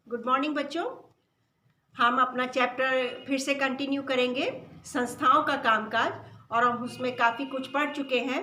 Good morning बच्चों। हम अपना चैप्टर फिर से कंटिन्यू करेंगे, संस्थाओं का कामकाज। और हम उसमें काफ़ी कुछ पढ़ चुके हैं।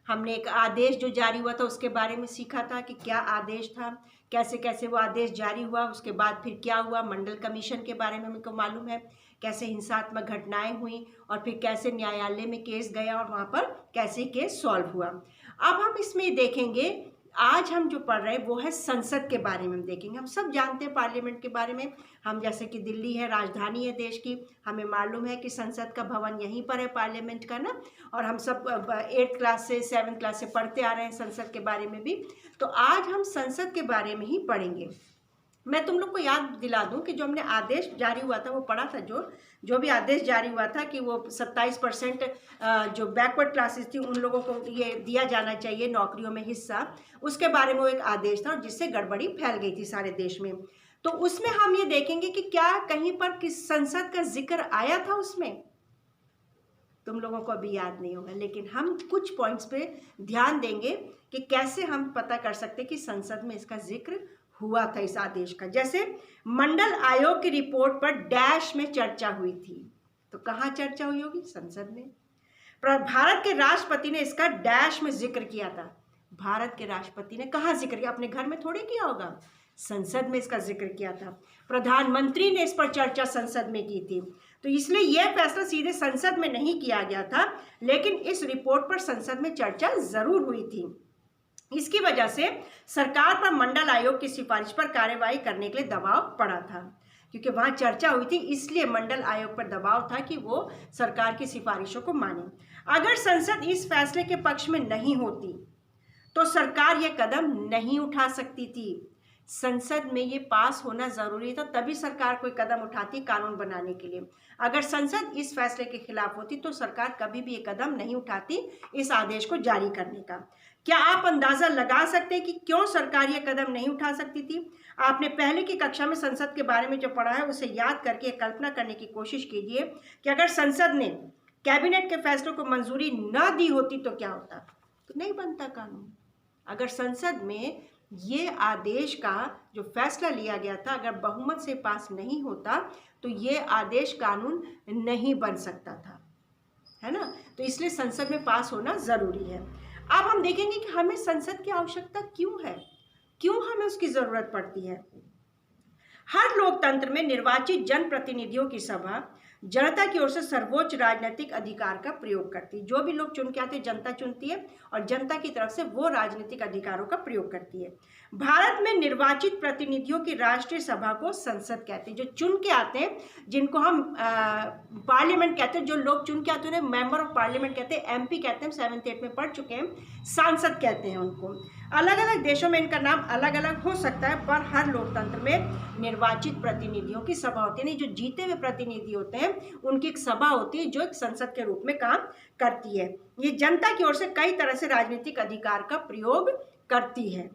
हमने एक आदेश जो जारी हुआ था उसके बारे में सीखा था कि क्या आदेश था, कैसे कैसे वो आदेश जारी हुआ, उसके बाद फिर क्या हुआ। मंडल कमीशन के बारे में हमको मालूम है, कैसे हिंसात्मक घटनाएं हुई और फिर कैसे न्यायालय में केस गया और वहाँ पर कैसे केस सॉल्व हुआ। अब हम इसमें देखेंगे, आज हम जो पढ़ रहे हैं वो है संसद के बारे में हम देखेंगे। हम सब जानते हैं पार्लियामेंट के बारे में। हम जैसे कि दिल्ली है, राजधानी है देश की, हमें मालूम है कि संसद का भवन यहीं पर है, पार्लियामेंट का ना। और हम सब 8th क्लास से 7th क्लास से पढ़ते आ रहे हैं संसद के बारे में भी। तो आज हम संसद के बारे में ही पढ़ेंगे। मैं तुम लोग को याद दिला दूं कि जो हमने आदेश जारी हुआ था वो पढ़ा था, जो भी आदेश जारी हुआ था कि वो 27% जो बैकवर्ड क्लासेस थी उन लोगों को ये दिया जाना चाहिए नौकरियों में हिस्सा। उसके बारे में वो एक आदेश था और जिससे गड़बड़ी फैल गई थी सारे देश में। तो उसमें हम ये देखेंगे कि क्या कहीं पर किस संसद का जिक्र आया था उसमें। तुम लोगों को अभी याद नहीं होगा, लेकिन हम कुछ पॉइंट्स पे ध्यान देंगे कि कैसे हम पता कर सकते कि संसद में इसका जिक्र हुआ था इस आदेश का। जैसे मंडल आयोग की रिपोर्ट पर डैश में चर्चा हुई थी, तो कहाँ चर्चा हुई होगी? संसद में। भारत के राष्ट्रपति ने इसका डैश में जिक्र किया था। भारत के राष्ट्रपति ने कहाँ जिक्र किया? अपने घर में थोड़े किया होगा, संसद में इसका जिक्र किया था। प्रधानमंत्री ने इस पर चर्चा संसद में की थी। तो इसलिए यह फैसला सीधे संसद में नहीं किया गया था, लेकिन इस रिपोर्ट पर संसद में चर्चा जरूर हुई थी। इसकी वजह से सरकार पर मंडल आयोग की सिफारिश पर कार्यवाही करने के लिए दबाव पड़ा था, क्योंकि वहां चर्चा हुई थी, इसलिए मंडल आयोग पर दबाव था कि वो सरकार की सिफारिशों को माने। अगर संसद इस फैसले के पक्ष में नहीं होती तो सरकार यह कदम नहीं उठा सकती थी। संसद में ये पास होना जरूरी था, तभी सरकार कोई कदम उठाती कानून बनाने के लिए। अगर संसद इस फैसले के खिलाफ होती तो सरकार कभी भी ये कदम नहीं उठाती इस आदेश को जारी करने का। क्या आप अंदाजा लगा सकते हैं कि क्यों सरकार ये कदम नहीं उठा सकती थी? आपने पहले की कक्षा में संसद के बारे में जो पढ़ा है उसे याद करके कल्पना करने की कोशिश कीजिए कि अगर संसद ने कैबिनेट के फैसलों को मंजूरी न दी होती तो क्या होता? तो नहीं बनता कानून। अगर संसद में ये आदेश का जो फैसला लिया गया था अगर बहुमत से पास नहीं होता तो ये आदेश कानून नहीं बन सकता था, है ना। तो इसलिए संसद में पास होना जरूरी है। अब हम देखेंगे कि हमें संसद की आवश्यकता क्यों है, क्यों हमें उसकी जरूरत पड़ती है। हर लोकतंत्र में निर्वाचित जनप्रतिनिधियों की सभा जनता की ओर से सर्वोच्च राजनीतिक अधिकार का प्रयोग करती है। जो भी लोग चुन के आते हैं जनता चुनती है और जनता की तरफ से वो राजनीतिक अधिकारों का प्रयोग करती है। भारत में निर्वाचित प्रतिनिधियों की राष्ट्रीय सभा को संसद कहते हैं। जो चुन के आते हैं, जिनको हम पार्लियामेंट कहते हैं, जो लोग चुन के आते हैं उन्हें मेंबर ऑफ पार्लियामेंट कहते हैं, एमपी कहते हैं, 7th 8th में पढ़ चुके हैं। सांसद कहते हैं उनको। अलग अलग देशों में इनका नाम अलग अलग हो सकता है, पर हर लोकतंत्र में निर्वाचित प्रतिनिधियों की सभा होती है। नहीं, जो जीते हुए प्रतिनिधि होते हैं उनकी एक सभा होती है जो एक संसद के रूप में काम करती है। ये जनता की ओर से कई तरह से राजनीतिक अधिकार का प्रयोग करती है।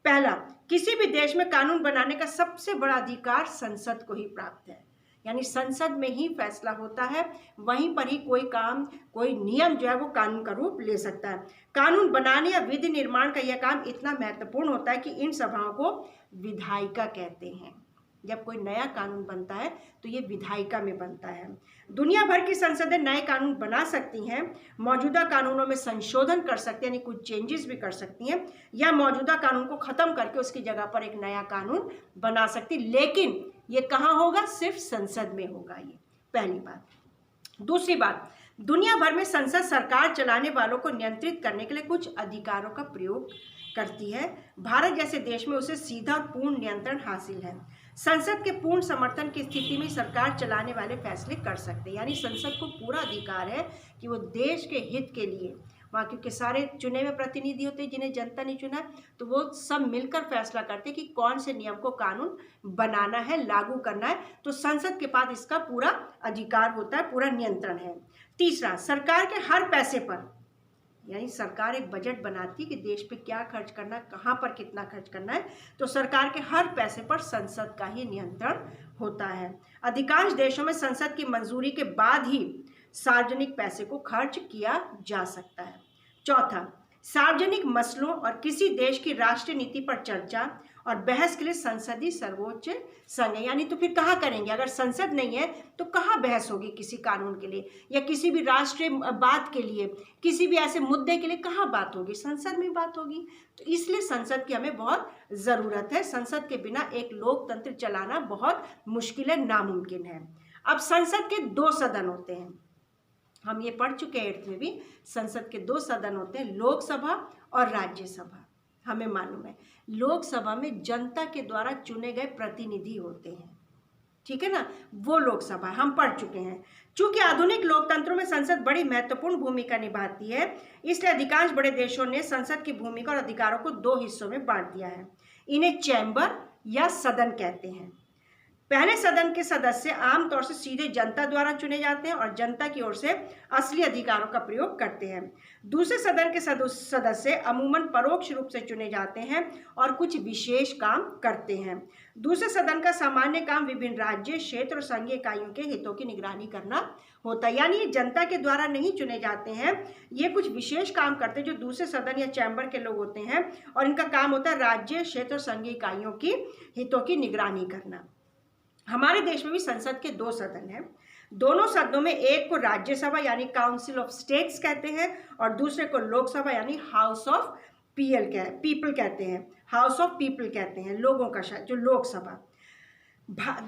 पहला, किसी भी देश में कानून बनाने का सबसे बड़ा अधिकार संसद को ही प्राप्त है, यानी संसद में ही फैसला होता है, वहीं पर ही कोई काम, कोई नियम जो है वो कानून का रूप ले सकता है। कानून बनाने या विधि निर्माण का यह काम इतना महत्वपूर्ण होता है कि इन सभाओं को विधायिका कहते हैं। जब कोई नया कानून बनता है तो ये विधायिका में बनता है। दुनिया भर की संसदें नए कानून बना सकती हैं, मौजूदा कानूनों में संशोधन कर सकती हैं, यानी कुछ चेंजेस भी कर सकती हैं, या मौजूदा कानून को खत्म करके उसकी जगह पर एक नया कानून बना सकती। लेकिन ये कहाँ होगा? सिर्फ संसद में होगा। ये पहली बात। दूसरी बात, दुनिया भर में संसद सरकार चलाने वालों को नियंत्रित करने के लिए कुछ अधिकारों का प्रयोग करती है। भारत जैसे देश में उसे सीधा और पूर्ण नियंत्रण हासिल है। संसद के पूर्ण समर्थन की स्थिति में सरकार चलाने वाले फैसले कर सकते हैं, यानी संसद को पूरा अधिकार है कि वो देश के हित के लिए, वहाँ क्योंकि सारे चुने हुए प्रतिनिधि होते हैं जिन्हें जनता ने चुना, तो वो सब मिलकर फैसला करते हैं कि कौन से नियम को कानून बनाना है, लागू करना है। तो संसद के पास इसका पूरा अधिकार होता है, पूरा नियंत्रण है। तीसरा, सरकार के हर पैसे पर, यानी सरकार एक बजट बनाती है कि देश पे क्या खर्च करना है, कहाँ पर कितना खर्च करना है, तो सरकार के हर पैसे पर संसद का ही नियंत्रण होता है। अधिकांश देशों में संसद की मंजूरी के बाद ही सार्वजनिक पैसे को खर्च किया जा सकता है। चौथा, सार्वजनिक मसलों और किसी देश की राष्ट्रीय नीति पर चर्चा और बहस के लिए संसदीय सर्वोच्च संघ है। यानी तो फिर कहाँ करेंगे? अगर संसद नहीं है तो कहाँ बहस होगी किसी कानून के लिए या किसी भी राष्ट्रीय बात के लिए, किसी भी ऐसे मुद्दे के लिए कहाँ बात होगी? संसद में बात होगी। तो इसलिए संसद की हमें बहुत ज़रूरत है। संसद के बिना एक लोकतंत्र चलाना बहुत मुश्किल है, नामुमकिन है। अब संसद के 2 सदन होते हैं, हम ये पढ़ चुके हैं 8th में भी। संसद के 2 सदन होते हैं, लोकसभा और राज्यसभा। हमें मालूम है लोकसभा में जनता के द्वारा चुने गए प्रतिनिधि होते हैं, ठीक है ना, वो लोकसभा हम पढ़ चुके हैं। चूंकि आधुनिक लोकतंत्रों में संसद बड़ी महत्वपूर्ण भूमिका निभाती है, इसलिए अधिकांश बड़े देशों ने संसद की भूमिका और अधिकारों को 2 हिस्सों में बांट दिया है। इन्हें चैम्बर या सदन कहते हैं। पहले सदन के सदस्य आमतौर से सीधे जनता द्वारा चुने जाते हैं और जनता की ओर से असली अधिकारों का प्रयोग करते हैं। दूसरे सदन के सदस्य अमूमन परोक्ष रूप से चुने जाते हैं और कुछ विशेष काम करते हैं। दूसरे सदन का सामान्य काम विभिन्न राज्य, क्षेत्र और संघीय इकाइयों के हितों की निगरानी करना होता है। यानी ये जनता के द्वारा नहीं चुने जाते हैं, ये कुछ विशेष काम करते हैं जो दूसरे सदन या चैम्बर के लोग होते हैं, और इनका काम होता है राज्य, क्षेत्र और संघीय इकाइयों की हितों की निगरानी करना। हमारे देश में भी संसद के 2 सदन हैं। दोनों सदनों में एक को राज्यसभा यानी काउंसिल ऑफ स्टेट्स कहते हैं और दूसरे को लोकसभा यानी हाउस ऑफ पीपल कहते हैं। हाउस ऑफ पीपल कहते हैं लोगों का, जो लोकसभा।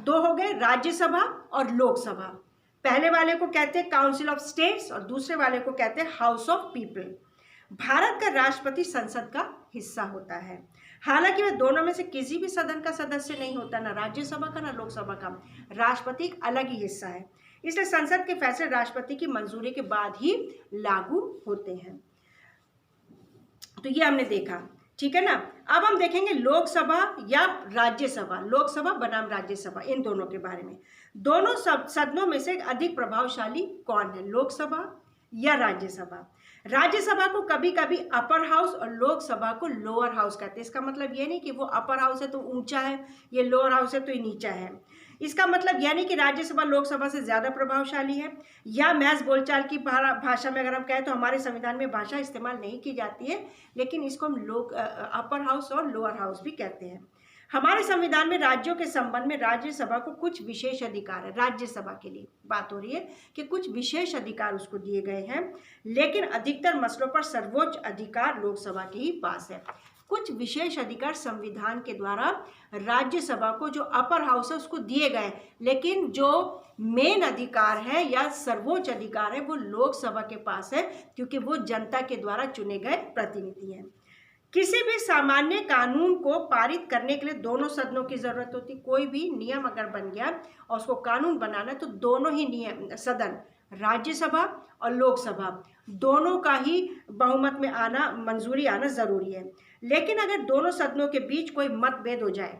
2 हो गए, राज्यसभा और लोकसभा। पहले वाले को कहते हैं काउंसिल ऑफ स्टेट्स और दूसरे वाले को कहते हैं हाउस ऑफ पीपल। भारत का राष्ट्रपति संसद का हिस्सा होता है। हालांकि वह दोनों में से किसी भी सदन का सदस्य नहीं होता, ना राज्यसभा का ना लोकसभा का। राष्ट्रपति एक अलग ही हिस्सा है, इसलिए संसद के फैसले राष्ट्रपति की मंजूरी के बाद ही लागू होते हैं। तो ये हमने देखा, ठीक है ना। अब हम देखेंगे लोकसभा या राज्यसभा, लोकसभा बनाम राज्यसभा, इन दोनों के बारे में। दोनों सदनों में से अधिक प्रभावशाली कौन है, लोकसभा या राज्यसभा? राज्यसभा को कभी कभी अपर हाउस और लोकसभा को लोअर हाउस कहते हैं। इसका मतलब ये नहीं कि वो अपर हाउस है तो ऊंचा है, ये लोअर हाउस है तो ये नीचा है। इसका मतलब यह नहीं कि राज्यसभा लोकसभा से ज़्यादा प्रभावशाली है, या महज बोलचाल की भाषा में अगर हम कहें तो हमारे संविधान में भाषा इस्तेमाल नहीं की जाती है, लेकिन इसको हम अपर हाउस और लोअर हाउस भी कहते हैं। हमारे संविधान में राज्यों के संबंध में राज्यसभा को कुछ विशेष अधिकार है। राज्यसभा के लिए बात हो रही है कि कुछ विशेष अधिकार उसको दिए गए हैं, लेकिन अधिकतर मसलों पर सर्वोच्च अधिकार लोकसभा के ही पास है। कुछ विशेष अधिकार संविधान के द्वारा राज्यसभा को, जो अपर हाउस है, उसको दिए गए, लेकिन जो मेन अधिकार है या सर्वोच्च अधिकार है वो लोकसभा के पास है, क्योंकि वो जनता के द्वारा चुने गए प्रतिनिधि हैं। किसी भी सामान्य कानून को पारित करने के लिए दोनों सदनों की जरूरत होती। कोई भी नियम अगर बन गया और उसको कानून बनाना तो दोनों ही नियम सदन, राज्यसभा और लोकसभा, दोनों का ही बहुमत में आना, मंजूरी आना जरूरी है। लेकिन अगर दोनों सदनों के बीच कोई मतभेद हो जाए,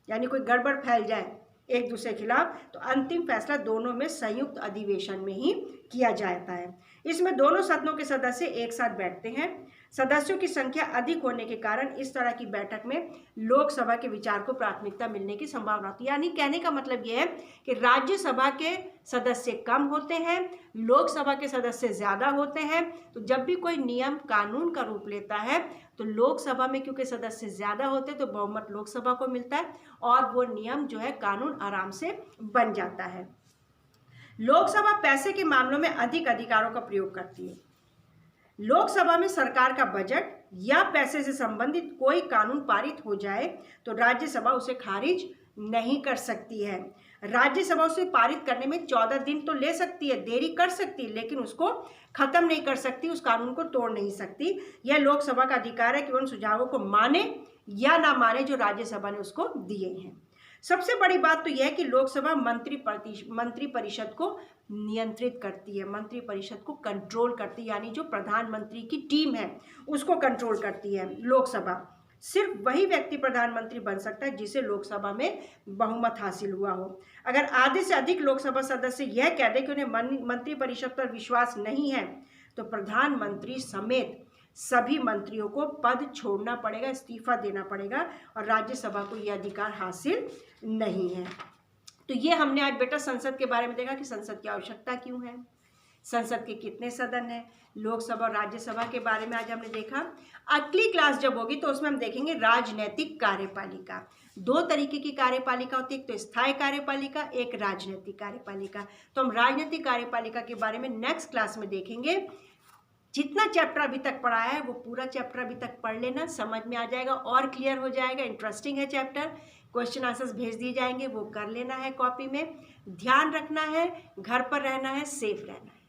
यानी कोई गड़बड़ फैल जाए एक दूसरे के खिलाफ, तो अंतिम फैसला दोनों में संयुक्त अधिवेशन में ही किया जाता है। इसमें दोनों सदनों के सदस्य एक साथ बैठते हैं। सदस्यों की संख्या अधिक होने के कारण इस तरह की बैठक में लोकसभा के विचार को प्राथमिकता मिलने की संभावना होती है। यानी कहने का मतलब यह है कि राज्यसभा के सदस्य कम होते हैं, लोकसभा के सदस्य ज़्यादा होते हैं। तो जब भी कोई नियम कानून का रूप लेता है तो लोकसभा में क्योंकि सदस्य ज़्यादा होते हैं तो बहुमत लोकसभा को मिलता है और वो नियम जो है कानून आराम से बन जाता है। लोकसभा पैसे के मामलों में अधिक अधिकारों का प्रयोग करती है। लोकसभा में सरकार का बजट या पैसे से संबंधित कोई कानून पारित हो जाए तो राज्यसभा उसे खारिज नहीं कर सकती है। राज्यसभा उसे पारित करने में 14 दिन तो ले सकती है, देरी कर सकती है, लेकिन उसको खत्म नहीं कर सकती, उस कानून को तोड़ नहीं सकती। यह लोकसभा का अधिकार है कि उन सुझावों को माने या ना माने जो राज्यसभा ने उसको दिए हैं। सबसे बड़ी बात तो यह है कि लोकसभा मंत्री परिषद को नियंत्रित करती है, मंत्री परिषद को कंट्रोल करती है, यानी जो प्रधानमंत्री की टीम है उसको कंट्रोल करती है लोकसभा। सिर्फ वही व्यक्ति प्रधानमंत्री बन सकता है जिसे लोकसभा में बहुमत हासिल हुआ हो। अगर आधे से अधिक लोकसभा सदस्य यह कह दें कि उन्हें मंत्री परिषद पर विश्वास नहीं है तो प्रधानमंत्री समेत सभी मंत्रियों को पद छोड़ना पड़ेगा, इस्तीफा देना पड़ेगा, और राज्यसभा को यह अधिकार हासिल नहीं है। तो ये हमने आज बेटा संसद के बारे में देखा कि संसद की आवश्यकता क्यों है, संसद के कितने सदन हैं, लोकसभा और राज्यसभा के बारे में आज हमने देखा। अगली क्लास जब होगी तो उसमें हम देखेंगे राजनीतिक कार्यपालिका। दो तरीके की कार्यपालिका होती है, एक तो स्थायी कार्यपालिका, एक राजनीतिक कार्यपालिका। तो हम राजनीतिक कार्यपालिका के बारे में नेक्स्ट क्लास में देखेंगे। जितना चैप्टर अभी तक पढ़ा है वो पूरा चैप्टर अभी तक पढ़ लेना, समझ में आ जाएगा और क्लियर हो जाएगा। इंटरेस्टिंग है चैप्टर, क्वेश्चन आंसर्स भेज दिए जाएंगे, वो कर लेना है कॉपी में। ध्यान रखना है, घर पर रहना है, सेफ रहना है।